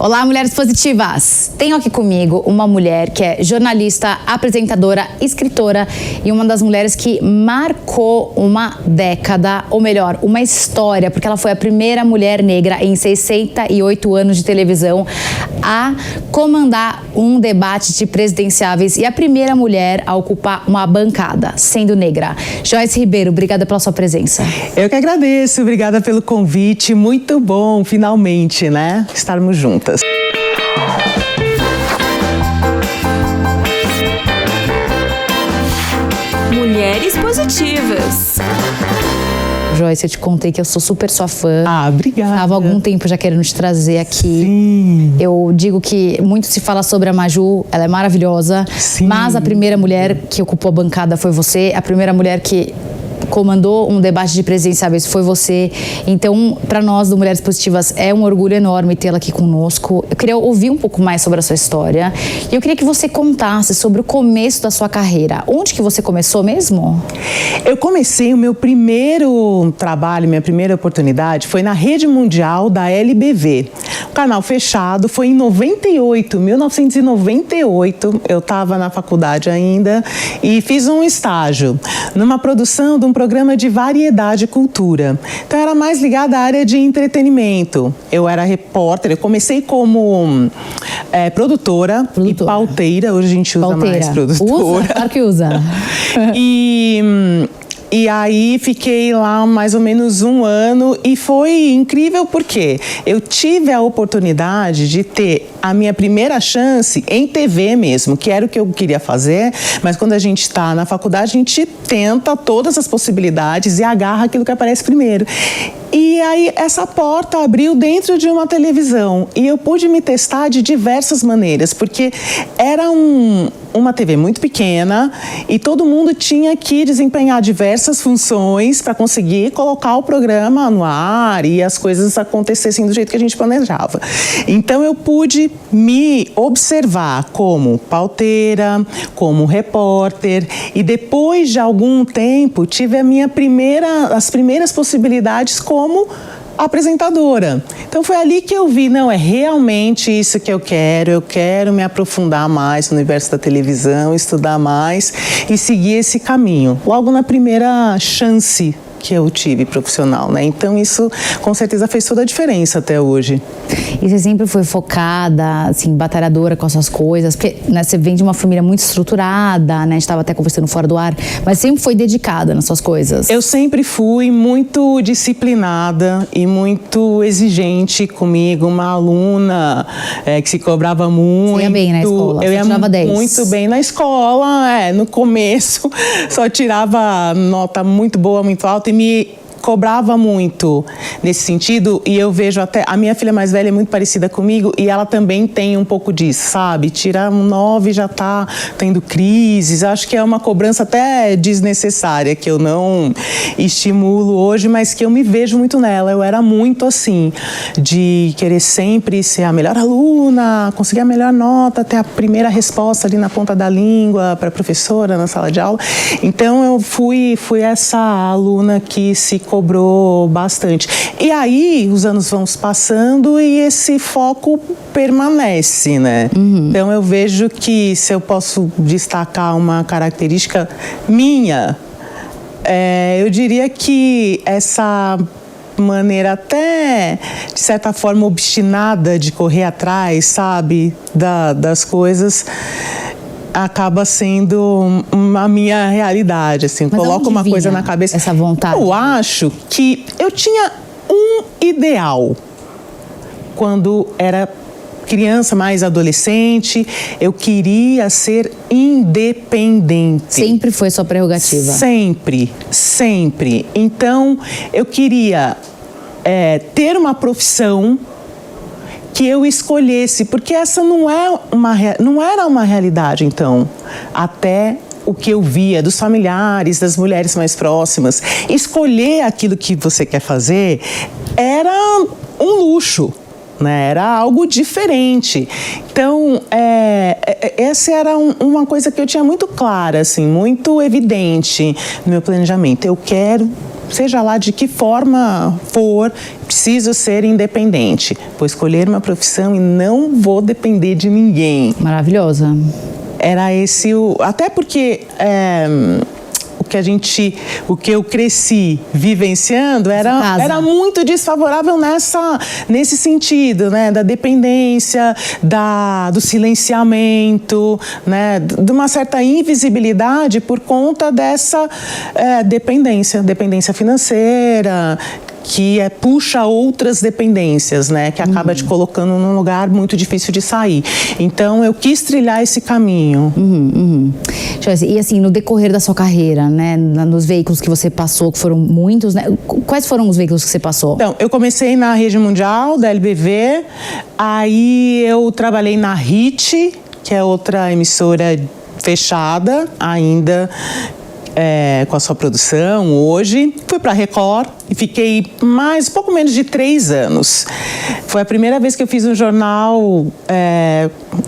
Olá, mulheres positivas! Tenho aqui comigo uma mulher que é jornalista, apresentadora, escritora e uma das mulheres que marcou uma década, ou melhor, uma história, porque ela foi a primeira mulher negra em 68 anos de televisão a comandar um debate de presidenciáveis e a primeira mulher a ocupar uma bancada, sendo negra. Joyce Ribeiro, obrigada pela sua presença. Eu que agradeço, obrigada pelo convite, muito bom, finalmente, né, estarmos juntas. Mulheres positivas. Joyce, eu te contei que eu sou super sua fã. Ah, obrigada. Estava há algum tempo já querendo te trazer aqui. Sim. Eu digo que muito se fala sobre a Maju, ela é maravilhosa. Sim. Mas a primeira mulher que ocupou a bancada foi você. A primeira mulher que comandou um debate de presidenciáveis foi você. Então, para nós do Mulheres Positivas, é um orgulho enorme tê-la aqui conosco. Eu queria ouvir um pouco mais sobre a sua história. E eu queria que você contasse sobre o começo da sua carreira. Onde que você começou mesmo? Eu comecei o meu primeiro trabalho, minha primeira oportunidade foi na Rede Mundial da LBV. O canal fechado foi em 1998. Eu estava na faculdade ainda e fiz um estágio numa produção de um programa de variedade e cultura. Então, era mais ligada à área de entretenimento. Eu era repórter, eu comecei como produtora e pauteira. Hoje a gente usa mais produtora. Usa? Claro que usa. E aí fiquei lá mais ou menos um ano e foi incrível porque eu tive a oportunidade de ter a minha primeira chance em TV mesmo, que era o que eu queria fazer, mas quando a gente está na faculdade, a gente tenta todas as possibilidades e agarra aquilo que aparece primeiro. E aí essa porta abriu dentro de uma televisão e eu pude me testar de diversas maneiras, porque era uma TV muito pequena e todo mundo tinha que desempenhar diversas funções para conseguir colocar o programa no ar e as coisas acontecessem do jeito que a gente planejava. Então eu pude me observar como pauteira, como repórter e depois de algum tempo tive as primeiras possibilidades como apresentadora. Então foi ali que eu vi, não, é realmente isso que eu quero me aprofundar mais no universo da televisão, estudar mais e seguir esse caminho. Logo na primeira chance que eu tive profissional, né? Então isso com certeza fez toda a diferença até hoje. E você sempre foi focada, assim, batalhadora com as suas coisas, porque, né, você vem de uma família muito estruturada, né? A gente estava até conversando fora do ar, mas sempre foi dedicada nas suas coisas. Eu sempre fui muito disciplinada e muito exigente comigo, uma aluna que se cobrava muito. Você ia bem na escola, eu ia tirava 10. Muito bem na escola, no começo só tirava nota muito boa, muito alta e me cobrava muito nesse sentido, e eu vejo até, a minha filha mais velha é muito parecida comigo e ela também tem um pouco disso, sabe? Tirar um 9 já tá tendo crises, acho que é uma cobrança até desnecessária, que eu não estimulo hoje, mas que eu me vejo muito nela. Eu era muito assim, de querer sempre ser a melhor aluna, conseguir a melhor nota, ter a primeira resposta ali na ponta da língua para a professora na sala de aula. Então eu fui essa aluna que se cobrou bastante. E aí, os anos vão se passando e esse foco permanece, né? Uhum. Então, eu vejo que, se eu posso destacar uma característica minha, eu diria que essa maneira até, de certa forma, obstinada de correr atrás, sabe, das coisas, acaba sendo a minha realidade, assim. Mas coloco uma coisa na cabeça. Essa vontade? Eu acho que eu tinha um ideal quando era criança, mais adolescente. Eu queria ser independente. Sempre foi sua prerrogativa? Sempre, sempre. Então, eu queria ter uma profissão que eu escolhesse, porque essa não era uma realidade, então, até o que eu via dos familiares, das mulheres mais próximas. Escolher aquilo que você quer fazer era um luxo, né? Era algo diferente. Então, essa era uma coisa que eu tinha muito clara, assim, muito evidente no meu planejamento. Eu quero seja lá de que forma for, preciso ser independente. Vou escolher uma profissão e não vou depender de ninguém. Maravilhosa. Era esse até porque o que eu cresci vivenciando era muito desfavorável nesse sentido, né, da dependência, do silenciamento, né, de uma certa invisibilidade por conta dessa dependência financeira, que puxa outras dependências, né? Que acaba te colocando num lugar muito difícil de sair. Então, eu quis trilhar esse caminho. E assim, no decorrer da sua carreira, né? Nos veículos que você passou, que foram muitos, né? Quais foram os veículos que você passou? Então, eu comecei na Rede Mundial, da LBV. Aí, eu trabalhei na HIT, que é outra emissora fechada ainda, com a sua produção hoje. Fui para a Record e fiquei pouco menos de 3 anos. Foi a primeira vez que eu fiz um jornal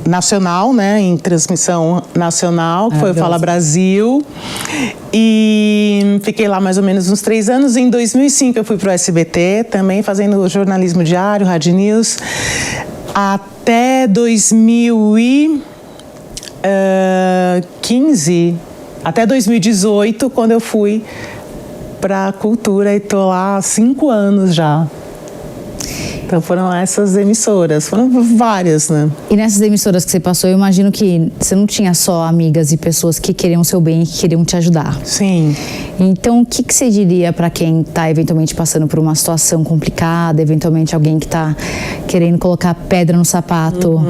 nacional, né, em transmissão nacional, que foi o Fala Brasil. E fiquei lá mais ou menos uns 3 anos. Em 2005 eu fui para o SBT, também fazendo jornalismo diário, Rádio News, até 2015... Até 2018, quando eu fui para a Cultura e tô lá há 5 anos já. Então foram essas emissoras, foram várias, né? E nessas emissoras que você passou, eu imagino que você não tinha só amigas e pessoas que queriam o seu bem e que queriam te ajudar. Sim. Então, o que você diria para quem está eventualmente passando por uma situação complicada, eventualmente alguém que está querendo colocar pedra no sapato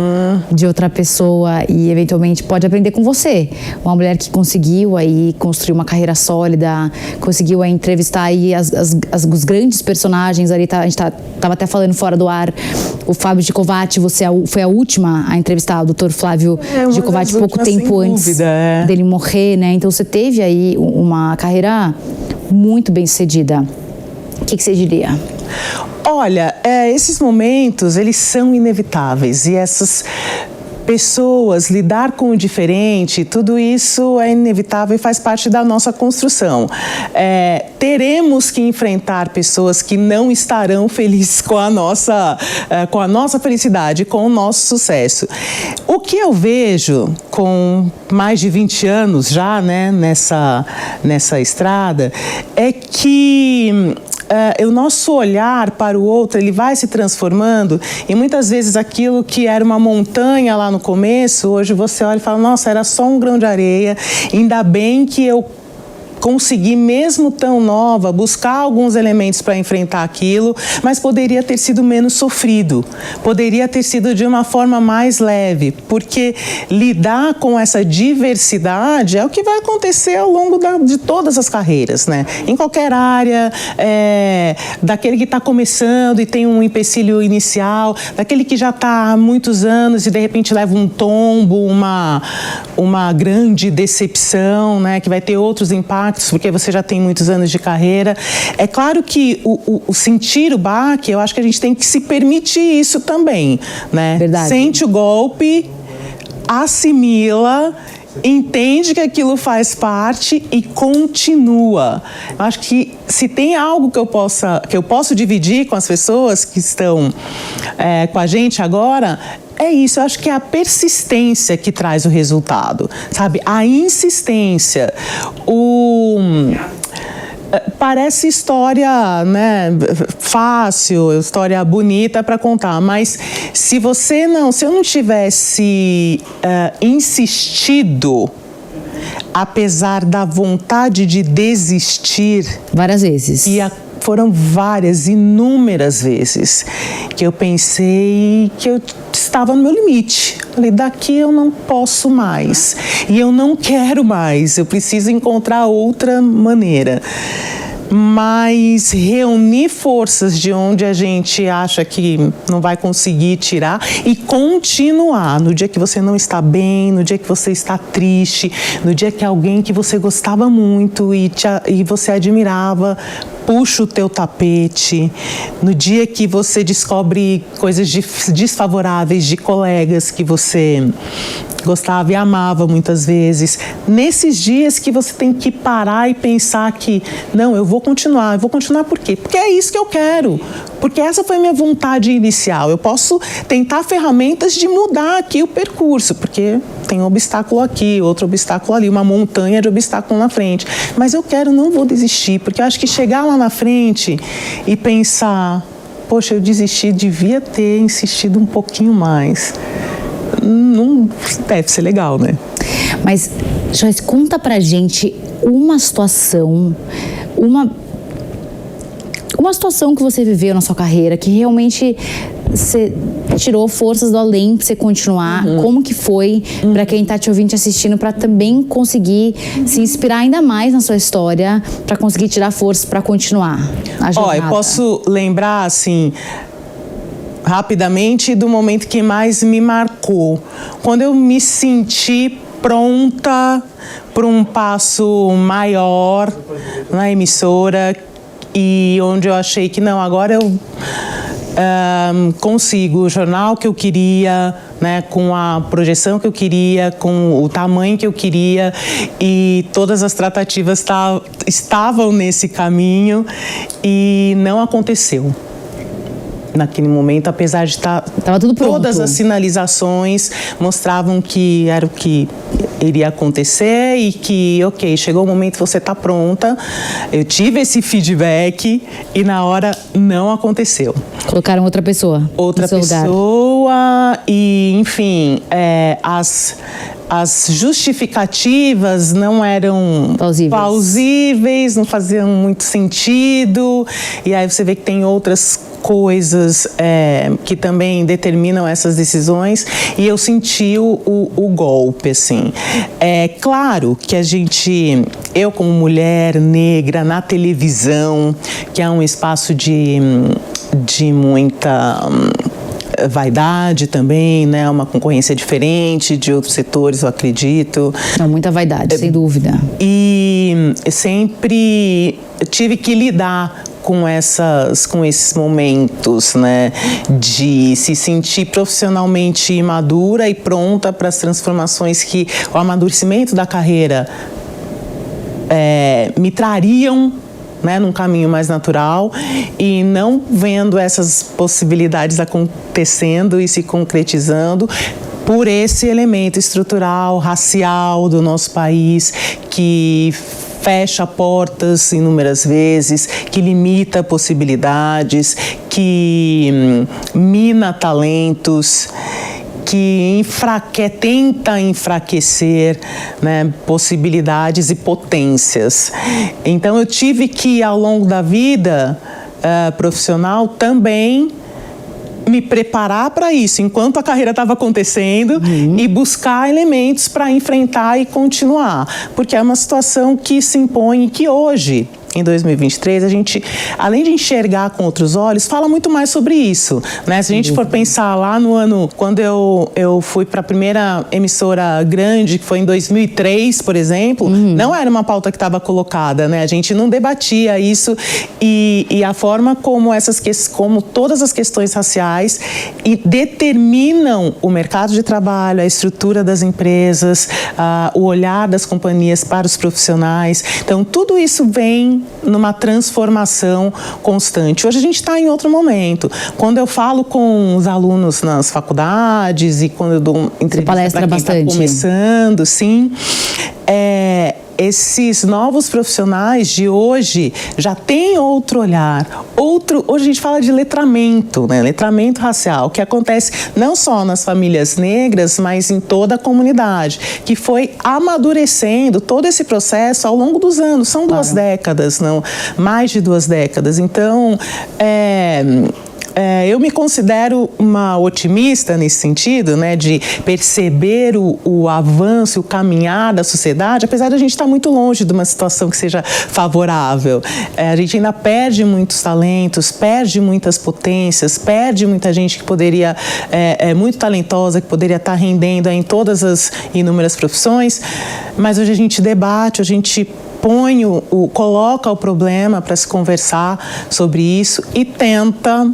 de outra pessoa e eventualmente pode aprender com você? Uma mulher que conseguiu aí construir uma carreira sólida, conseguiu aí entrevistar aí os grandes personagens ali, a gente estava até falando fora do ar, o Fábio Gicovati, você foi a última a entrevistar o Dr. Flávio Gicovati pouco tempo antes dele morrer, né? Então você teve aí uma carreira muito bem sucedida. O que você diria? Olha, esses momentos, eles são inevitáveis e essas pessoas, lidar com o diferente, tudo isso é inevitável e faz parte da nossa construção. Teremos que enfrentar pessoas que não estarão felizes com a nossa felicidade, com o nosso sucesso. O que eu vejo com mais de 20 anos já, né, nessa estrada, é que o nosso olhar para o outro, ele vai se transformando e muitas vezes aquilo que era uma montanha lá no começo, hoje você olha e fala, nossa, era só um grão de areia, ainda bem que eu consegui, mesmo tão nova, buscar alguns elementos para enfrentar aquilo, mas poderia ter sido menos sofrido, poderia ter sido de uma forma mais leve, porque lidar com essa diversidade é o que vai acontecer ao longo de todas as carreiras, né? Em qualquer área, daquele que está começando e tem um empecilho inicial, daquele que já está há muitos anos e de repente leva um tombo, uma grande decepção, né? Que vai ter outros impactos, porque você já tem muitos anos de carreira. É claro que o sentir o baque, eu acho que a gente tem que se permitir isso também, né? Verdade. Sente o golpe, assimila, entende que aquilo faz parte e continua. Eu acho que se tem algo que eu posso dividir com as pessoas que estão com a gente agora, é isso. Eu acho que é a persistência que traz o resultado, sabe? A insistência, parece história, né, fácil, história bonita para contar, mas se eu não tivesse insistido, apesar da vontade de desistir, várias vezes. Foram inúmeras vezes que eu pensei que eu estava no meu limite. Falei, daqui eu não posso mais. E eu não quero mais. Eu preciso encontrar outra maneira. Mas reunir forças de onde a gente acha que não vai conseguir tirar e continuar no dia que você não está bem, no dia que você está triste, no dia que alguém que você gostava muito e você admirava puxa o teu tapete, no dia que você descobre coisas desfavoráveis de colegas que você gostava e amava muitas vezes. Nesses dias que você tem que parar e pensar que, não, eu vou continuar por quê? Porque é isso que eu quero, porque essa foi a minha vontade inicial. Eu posso tentar ferramentas de mudar aqui o percurso, porque tem um obstáculo aqui, outro obstáculo ali, uma montanha de obstáculo na frente. Mas eu quero, não vou desistir, porque eu acho que chegar lá na frente e pensar, poxa, eu desisti, devia ter insistido um pouquinho mais. Não deve ser legal, né? Mas, Joyce, conta pra gente uma situação, uma situação que você viveu na sua carreira que realmente você tirou forças do além pra você continuar. Como que foi pra quem tá te ouvindo, te assistindo, pra também conseguir se inspirar ainda mais na sua história, pra conseguir tirar forças pra continuar a jornada? Eu posso lembrar, assim, rapidamente do momento que mais me marcou. Quando eu me senti pronta para um passo maior na emissora e onde eu achei que não, agora eu consigo o jornal que eu queria, né, com a projeção que eu queria, com o tamanho que eu queria, e todas as tratativas estavam nesse caminho e não aconteceu. Naquele momento, apesar de estar tudo pronto. Todas as sinalizações mostravam que era o que iria acontecer e que, ok, chegou o momento, você está pronta. Eu tive esse feedback e na hora não aconteceu. Colocaram outra pessoa. Outra pessoa e, enfim, as justificativas não eram plausíveis, não faziam muito sentido. E aí você vê que tem outras coisas que também determinam essas decisões, e eu senti o golpe, assim. É claro que eu como mulher negra na televisão, que é um espaço de muita vaidade também, né? Uma concorrência diferente de outros setores, eu acredito. Não, muita vaidade, sem dúvida. E sempre tive que lidar com esses momentos, né, de se sentir profissionalmente madura e pronta para as transformações que o amadurecimento da carreira me trariam, né, num caminho mais natural, e não vendo essas possibilidades acontecendo e se concretizando por esse elemento estrutural, racial do nosso país, que fecha portas inúmeras vezes, que limita possibilidades, que mina talentos, que tenta enfraquecer, né, possibilidades e potências. Então eu tive que, ao longo da vida profissional, também me preparar para isso, enquanto a carreira estava acontecendo, e buscar elementos para enfrentar e continuar. Porque é uma situação que se impõe e que hoje, em 2023, a gente, além de enxergar com outros olhos, fala muito mais sobre isso, né? Se a gente for pensar lá no ano, quando eu fui para a primeira emissora grande, que foi em 2003, por exemplo, não era uma pauta que estava colocada, né? A gente não debatia isso, e a forma como como todas as questões raciais determinam o mercado de trabalho, a estrutura das empresas, o olhar das companhias para os profissionais. Então, tudo isso vem numa transformação constante. Hoje a gente está em outro momento. Quando eu falo com os alunos nas faculdades e quando eu dou entrevista para quem está começando, sim, esses novos profissionais de hoje já têm outro olhar. Hoje a gente fala de letramento, né? Letramento racial, que acontece não só nas famílias negras, mas em toda a comunidade, que foi amadurecendo todo esse processo ao longo dos anos. São 2 décadas, não, mais de 2 décadas. Então, eu me considero uma otimista nesse sentido, né, de perceber o avanço, o caminhar da sociedade, apesar de a gente estar muito longe de uma situação que seja favorável. A gente ainda perde muitos talentos, perde muitas potências, perde muita gente que poderia, muito talentosa, que poderia estar rendendo em todas as inúmeras profissões, mas hoje a gente debate, a gente coloca o problema para se conversar sobre isso e tenta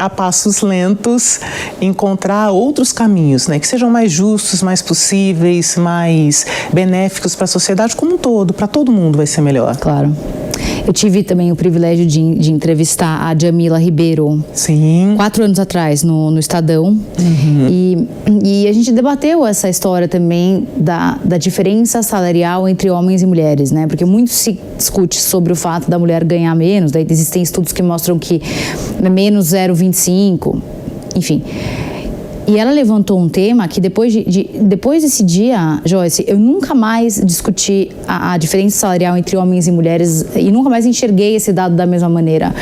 a passos lentos, encontrar outros caminhos, né, que sejam mais justos, mais possíveis, mais benéficos para a sociedade como um todo, para todo mundo vai ser melhor. Claro. Eu tive também o privilégio de entrevistar a Jamila Ribeiro. Sim. 4 anos atrás, no Estadão. E a gente debateu essa história também da diferença salarial entre homens e mulheres, né? Porque muito se discute sobre o fato da mulher ganhar menos, daí existem estudos que mostram que é menos 0,25, enfim. E ela levantou um tema que depois desse dia, Joyce, eu nunca mais discuti a diferença salarial entre homens e mulheres e nunca mais enxerguei esse dado da mesma maneira.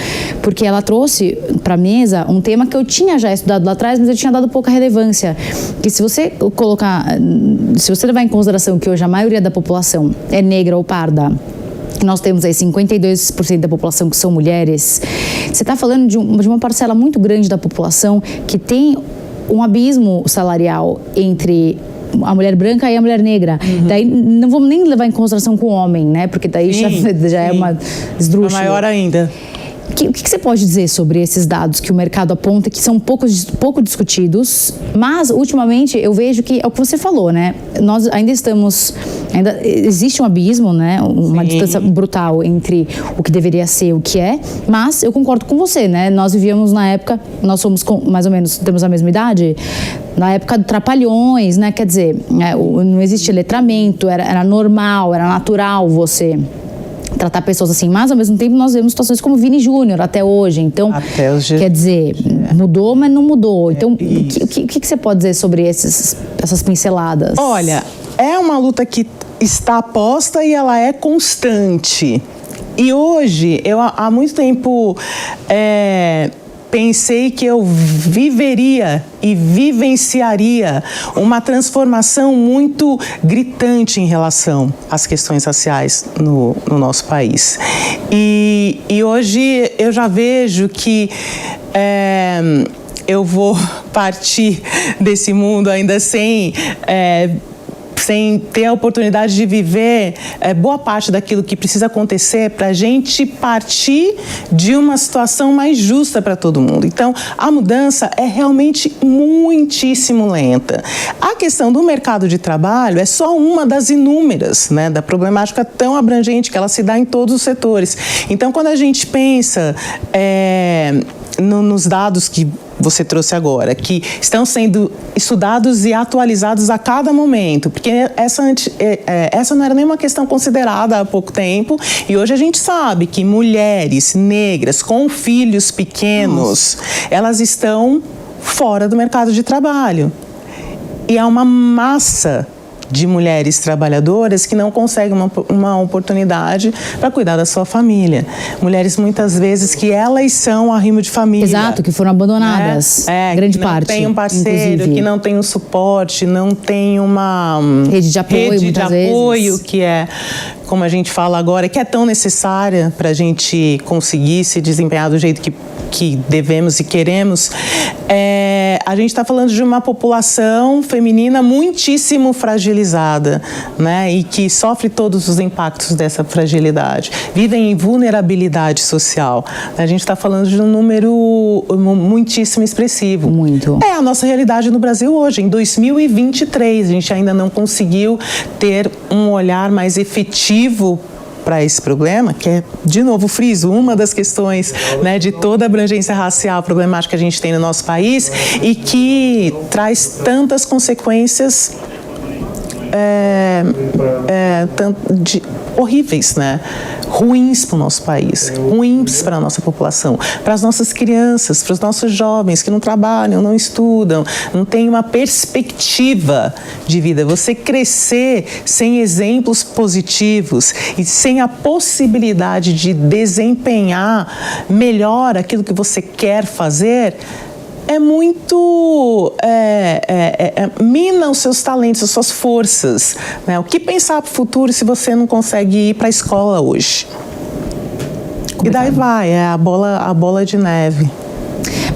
Porque ela trouxe para a mesa um tema que eu tinha já estudado lá atrás, mas eu tinha dado pouca relevância. Que se você levar em consideração que hoje a maioria da população é negra ou parda, nós temos aí 52% da população que são mulheres, você está falando de uma parcela muito grande da população que tem um abismo salarial entre a mulher branca e a mulher negra. Daí não vamos nem levar em consideração com o homem, né? Porque daí já é uma esdrúxula. É maior ainda. O que você pode dizer sobre esses dados que o mercado aponta, que são pouco discutidos, mas ultimamente eu vejo que é o que você falou, né? Nós ainda existe um abismo, né? Uma distância brutal entre o que deveria ser e o que é, mas eu concordo com você, né? Nós vivíamos na época, nós somos mais ou menos, temos a mesma idade, na época do Trapalhões, né? Quer dizer, não existia letramento, era normal, era natural você tratar pessoas assim, mas ao mesmo tempo nós vemos situações como Vini Júnior até hoje, então quer dizer, mudou, mas não mudou. Então, o que você pode dizer sobre essas pinceladas? Olha, é uma luta que está posta e ela é constante. E hoje, eu há muito tempo pensei que eu viveria e vivenciaria uma transformação muito gritante em relação às questões raciais no nosso país. E hoje eu já vejo que eu vou partir desse mundo ainda sem ter a oportunidade de viver boa parte daquilo que precisa acontecer para a gente partir de uma situação mais justa para todo mundo. Então, a mudança é realmente muitíssimo lenta. A questão do mercado de trabalho é só uma das inúmeras, né, da problemática tão abrangente que ela se dá em todos os setores. Então, quando a gente pensa nos dados que você trouxe agora, que estão sendo estudados e atualizados a cada momento, porque essa não era nenhuma questão considerada há pouco tempo, e hoje a gente sabe que mulheres negras com filhos pequenos, elas estão fora do mercado de trabalho. E há uma massa de mulheres trabalhadoras que não conseguem uma oportunidade para cuidar da sua família. Mulheres, muitas vezes, que elas são arrimo de família. Exato, que foram abandonadas, grande parte. Que não tem um parceiro, inclusive, que não tem um suporte, não tem uma rede de apoio, que é, como a gente fala agora, que é tão necessária para a gente conseguir se desempenhar do jeito que devemos e queremos. A gente está falando de uma população feminina muitíssimo fragilizada, né? E que sofre todos os impactos dessa fragilidade. Vivem em vulnerabilidade social. A gente está falando de um número muitíssimo expressivo. Muito. É a nossa realidade no Brasil hoje, em 2023. A gente ainda não conseguiu ter um olhar mais efetivo para esse problema, que é, de novo, friso, uma das questões, né, de toda a abrangência racial problemática que a gente tem no nosso país e que traz tantas consequências horríveis, né? Ruins para o nosso país, ruins para a nossa população, para as nossas crianças, para os nossos jovens que não trabalham, não estudam, não têm uma perspectiva de vida. Você crescer sem exemplos positivos e sem a possibilidade de desempenhar melhor aquilo que você quer fazer, é muito... mina os seus talentos, as suas forças, né? O que pensar para o futuro se você não consegue ir para a escola hoje? E daí vai, a bola de neve.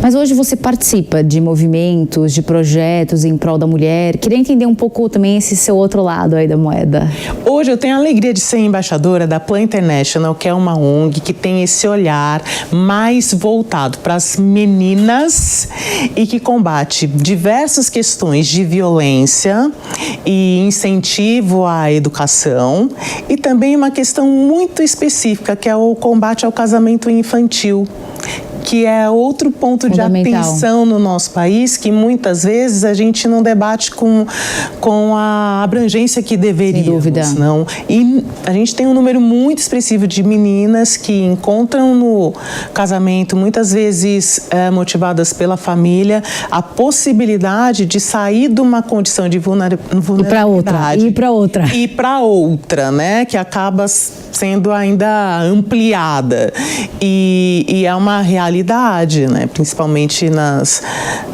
Mas hoje você participa de movimentos, de projetos em prol da mulher. Queria entender um pouco também esse seu outro lado aí da moeda. Hoje eu tenho a alegria de ser embaixadora da Plan International, que é uma ONG que tem esse olhar mais voltado para as meninas e que combate diversas questões de violência e incentivo à educação, e também uma questão muito específica, que é o combate ao casamento infantil, que é outro ponto de atenção no nosso país, que muitas vezes a gente não debate com a abrangência que deveríamos. Sem dúvida. Não. E a gente tem um número muito expressivo de meninas que encontram no casamento, muitas vezes motivadas pela família, a possibilidade de sair de uma condição de vulnerabilidade. E para outra. E para outra, né? Que acaba sendo ainda ampliada. E é uma realidade, né? Principalmente nas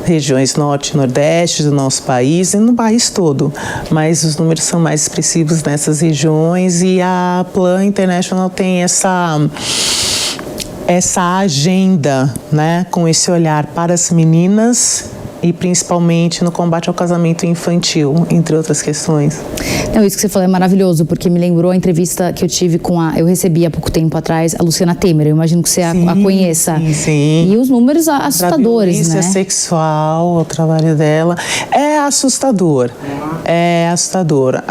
regiões norte e nordeste do nosso país e no país todo. Mas os números são mais expressivos nessas regiões, e a Plan International tem essa agenda, né? Com esse olhar para as meninas e principalmente no combate ao casamento infantil, entre outras questões. Não, isso que você falou é maravilhoso, porque me lembrou a entrevista que eu tive eu recebi há pouco tempo atrás, a Luciana Temer. Eu imagino que você a conheça. Sim. E os números assustadores, né? A violência sexual, o trabalho dela, é assustador. É assustador.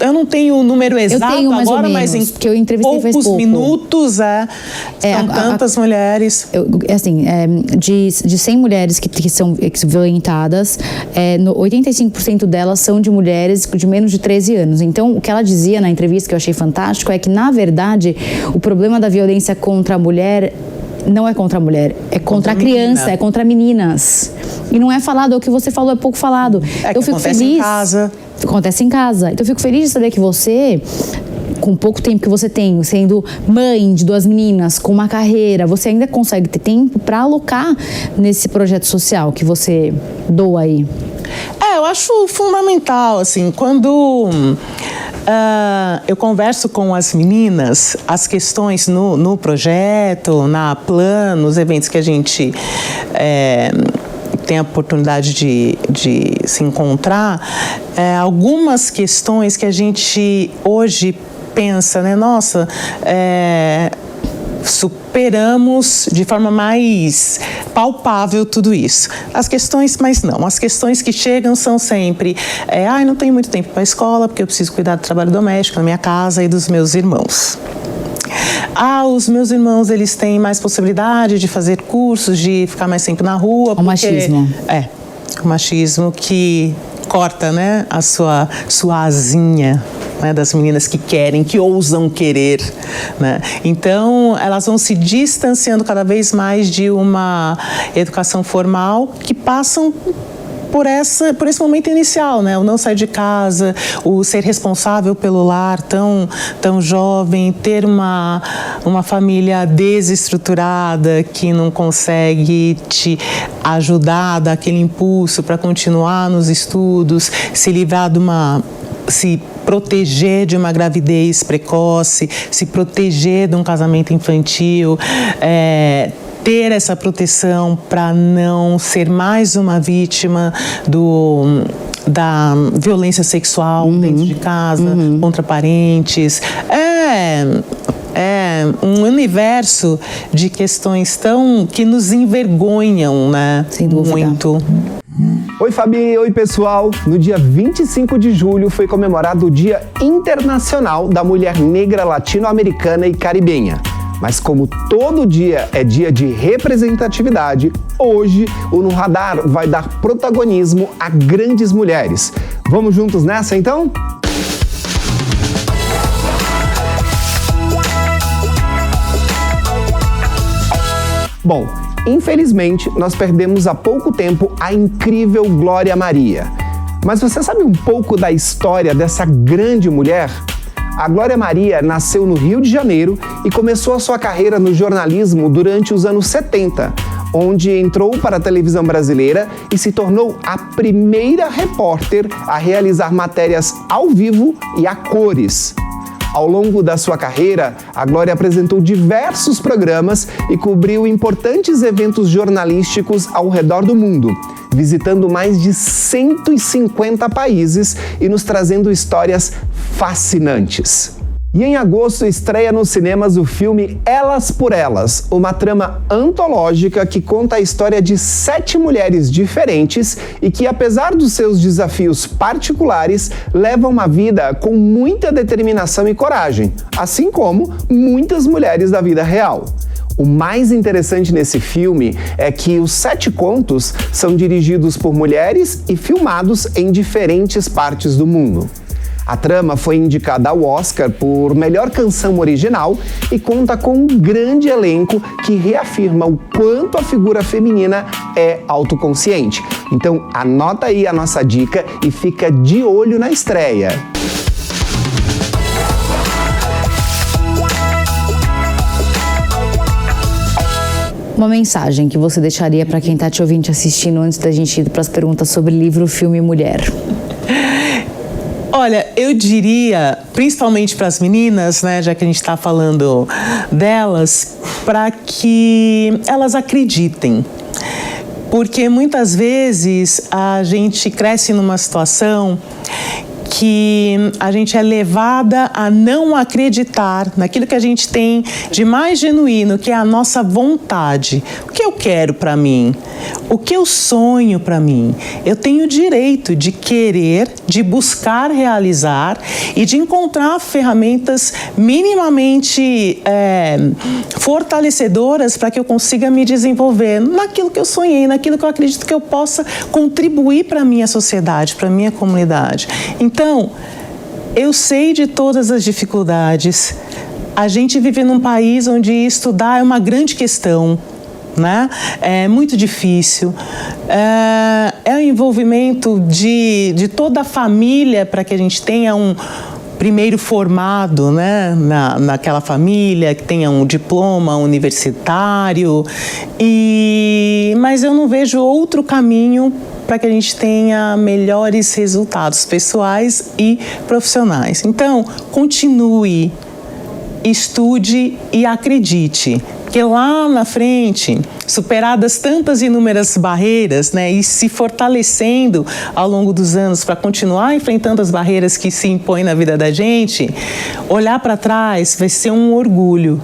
Eu não tenho o número exato agora, mas em que eu entrevistei poucos minutos são tantas mulheres. De 100 mulheres que são violentadas, 85% delas são de mulheres de menos de 13 anos. Então, o que ela dizia na entrevista, que eu achei fantástico, é que, na verdade, o problema da violência contra a mulher não é contra a mulher, é contra a criança, é contra meninas. E não é falado, é o que você falou, é pouco falado. Eu fico feliz. Acontece em casa. Então, eu fico feliz de saber que você, com pouco tempo que você tem, sendo mãe de 2 meninas, com uma carreira, você ainda consegue ter tempo para alocar nesse projeto social que você doa aí. Eu acho fundamental, assim, quando eu converso com as meninas, as questões no projeto, na Plan, nos eventos que a gente tem a oportunidade de se encontrar, algumas questões que a gente hoje pensa, né? Nossa, superamos de forma mais palpável tudo isso. As questões que chegam são sempre não tenho muito tempo para a escola porque eu preciso cuidar do trabalho doméstico na minha casa e dos meus irmãos. Os meus irmãos, eles têm mais possibilidade de fazer cursos, de ficar mais tempo na rua. O machismo. O machismo que corta, né, a sua asinha, né, das meninas que querem, que ousam querer, né? Então, elas vão se distanciando cada vez mais de uma educação formal, que passam por esse momento inicial, né? O não sair de casa, o ser responsável pelo lar tão jovem, ter uma família desestruturada que não consegue te ajudar, dar aquele impulso para continuar nos estudos, se proteger de uma gravidez precoce, se proteger de um casamento infantil, ter essa proteção para não ser mais uma vítima da violência sexual dentro de casa, contra parentes. É um universo de questões que nos envergonham, né? Sem dúvida. Muito. Oi, Fabi. Oi, pessoal. No dia 25 de julho foi comemorado o Dia Internacional da Mulher Negra Latino-Americana e Caribenha. Mas como todo dia é dia de representatividade, hoje o No Radar vai dar protagonismo a grandes mulheres. Vamos juntos nessa, então? Bom, infelizmente nós perdemos há pouco tempo a incrível Glória Maria. Mas você sabe um pouco da história dessa grande mulher? A Glória Maria nasceu no Rio de Janeiro e começou a sua carreira no jornalismo durante os anos 70, onde entrou para a televisão brasileira e se tornou a primeira repórter a realizar matérias ao vivo e a cores. Ao longo da sua carreira, a Glória apresentou diversos programas e cobriu importantes eventos jornalísticos ao redor do mundo, visitando mais de 150 países e nos trazendo histórias fascinantes. E em agosto estreia nos cinemas o filme Elas por Elas, uma trama antológica que conta a história de 7 mulheres diferentes e que, apesar dos seus desafios particulares, levam uma vida com muita determinação e coragem, assim como muitas mulheres da vida real. O mais interessante nesse filme é que os 7 contos são dirigidos por mulheres e filmados em diferentes partes do mundo. A trama foi indicada ao Oscar por melhor canção original e conta com um grande elenco que reafirma o quanto a figura feminina é autoconsciente. Então anota aí a nossa dica e fica de olho na estreia. Uma mensagem que você deixaria para quem está te ouvindo, te assistindo, antes da gente ir para as perguntas sobre livro, filme e mulher? Olha, eu diria, principalmente para as meninas, né, já que a gente está falando delas, para que elas acreditem. Porque muitas vezes a gente cresce numa situação que a gente é levada a não acreditar naquilo que a gente tem de mais genuíno, que é a nossa vontade. O que eu quero para mim? O que eu sonho para mim? Eu tenho o direito de querer, de buscar realizar e de encontrar ferramentas minimamente fortalecedoras para que eu consiga me desenvolver naquilo que eu sonhei, naquilo que eu acredito que eu possa contribuir para a minha sociedade, para a minha comunidade. Então, eu sei de todas as dificuldades. A gente vive num país onde estudar é uma grande questão, né? É muito difícil. É o envolvimento de toda a família para que a gente tenha um primeiro formado, né, naquela família, que tenha um diploma universitário. Mas eu não vejo outro caminho para que a gente tenha melhores resultados pessoais e profissionais. Então, continue, estude e acredite. Porque lá na frente, superadas tantas inúmeras barreiras, né, e se fortalecendo ao longo dos anos para continuar enfrentando as barreiras que se impõem na vida da gente, olhar para trás vai ser um orgulho.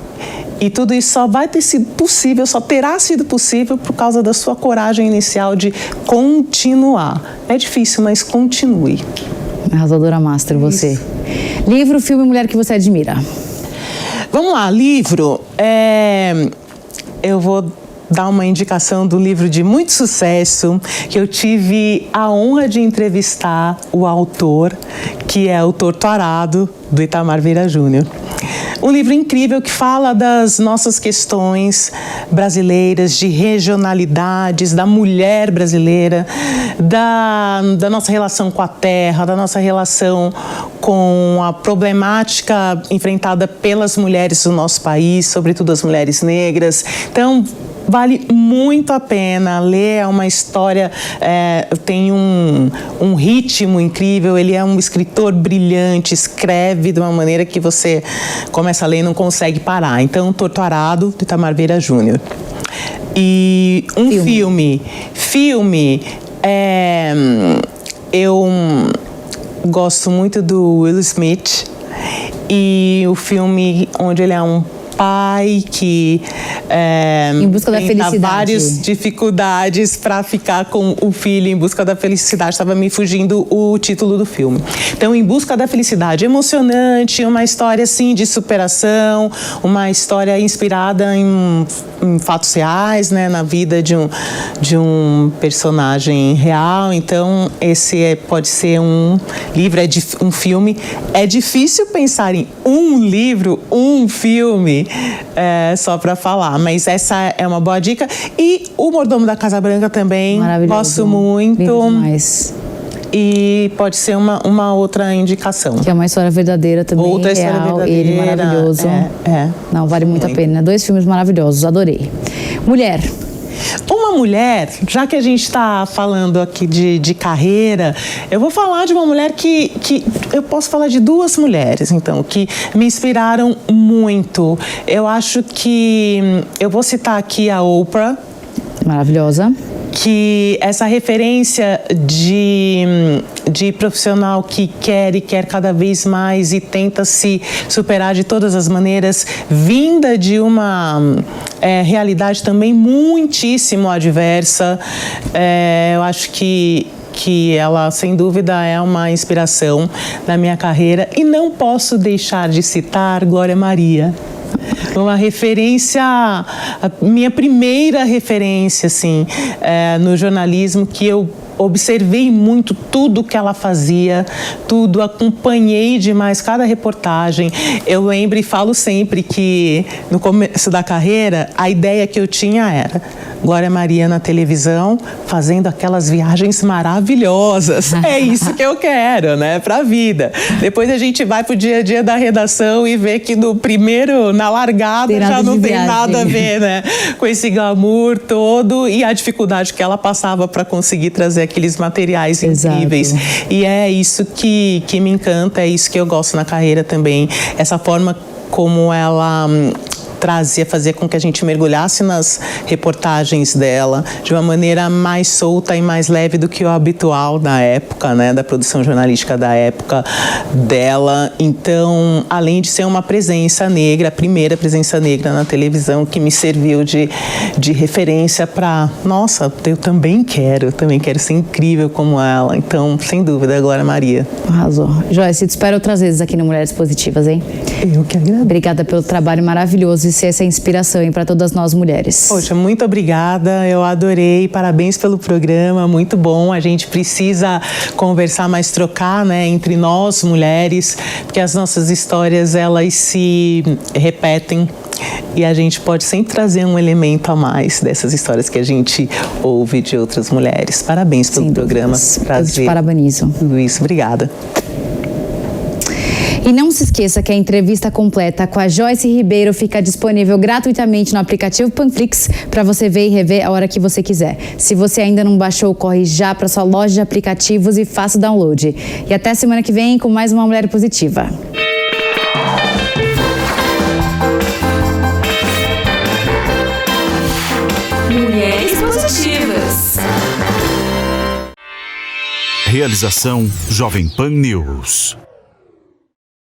E tudo isso só vai ter sido possível, só terá sido possível por causa da sua coragem inicial de continuar. É difícil, mas continue. Arrasadora Master, você. Isso. Livro, filme, mulher que você admira. Vamos lá, livro. Eu vou dar uma indicação do livro de muito sucesso, que eu tive a honra de entrevistar o autor, que é o Torturado, do Itamar Vieira Júnior. Um livro incrível que fala das nossas questões brasileiras, de regionalidades, da mulher brasileira, da nossa relação com a terra, da nossa relação com a problemática enfrentada pelas mulheres do nosso país, sobretudo as mulheres negras. Então, vale muito a pena ler, é uma história, tem um ritmo incrível, ele é um escritor brilhante, escreve de uma maneira que você começa a ler e não consegue parar. Então, Torturado, do Itamar Vieira Júnior. E um filme, eu gosto muito do Will Smith, e o filme onde ele é um pai que Em busca da felicidade. várias dificuldades para ficar com o filho em busca da felicidade. Estava me fugindo o título do filme. Então, Em Busca da Felicidade, emocionante, uma história assim de superação, uma história inspirada em fatos reais, né, na vida de um personagem real. Então, esse pode ser um livro, um filme. É difícil pensar em um livro, um filme, só para falar, mas essa é uma boa dica. E O Mordomo da Casa Branca também, gosto muito. Lindo demais. E pode ser uma outra indicação. Que é uma história verdadeira também, outra real, história verdadeira, ele maravilhoso. Não, vale muito a pena, né? 2 filmes maravilhosos, adorei. Mulher. Uma uma mulher, já que a gente está falando aqui de carreira, eu vou falar de uma mulher que eu posso falar de duas mulheres, então, que me inspiraram muito. Eu acho que eu vou citar aqui a Oprah. Maravilhosa. Que essa referência de profissional que quer cada vez mais e tenta se superar de todas as maneiras, vinda de uma realidade também muitíssimo adversa. Eu acho que ela, sem dúvida, é uma inspiração na minha carreira. E não posso deixar de citar Glória Maria. Uma referência, a minha primeira referência, assim, no jornalismo, que eu observei muito tudo que ela fazia, tudo, acompanhei demais cada reportagem. Eu lembro e falo sempre que no começo da carreira, a ideia que eu tinha era Glória Maria na televisão, fazendo aquelas viagens maravilhosas. É isso que eu quero, né, pra vida. Depois a gente vai pro dia a dia da redação e vê que na largada, já não tem nada a ver, né, com esse glamour todo e a dificuldade que ela passava para conseguir trazer aqueles materiais incríveis. E é isso que me encanta, é isso que eu gosto na carreira também. Essa forma como ela fazia com que a gente mergulhasse nas reportagens dela de uma maneira mais solta e mais leve do que o habitual na época, né, da produção jornalística da época dela. Então, além de ser uma presença negra, a primeira presença negra na televisão, que me serviu de referência para, nossa, eu também quero ser incrível como ela. Então, sem dúvida, a Glória Maria. Arrasou. Joyce, te espero outras vezes aqui no Mulheres Positivas, hein? Eu que agradeço. Obrigada pelo trabalho maravilhoso e ser essa inspiração para todas nós mulheres. Poxa, muito obrigada, eu adorei, parabéns pelo programa, muito bom. A gente precisa conversar mais, trocar, né, entre nós mulheres, porque as nossas histórias, elas se repetem e a gente pode sempre trazer um elemento a mais dessas histórias que a gente ouve de outras mulheres. Parabéns pelo programa, prazer. Eu te parabenizo. Tudo isso, obrigada. E não se esqueça que a entrevista completa com a Joyce Ribeiro fica disponível gratuitamente no aplicativo Panflix para você ver e rever a hora que você quiser. Se você ainda não baixou, corre já para sua loja de aplicativos e faça o download. E até semana que vem com mais uma Mulher Positiva. Mulheres Positivas. Realização Jovem Pan News.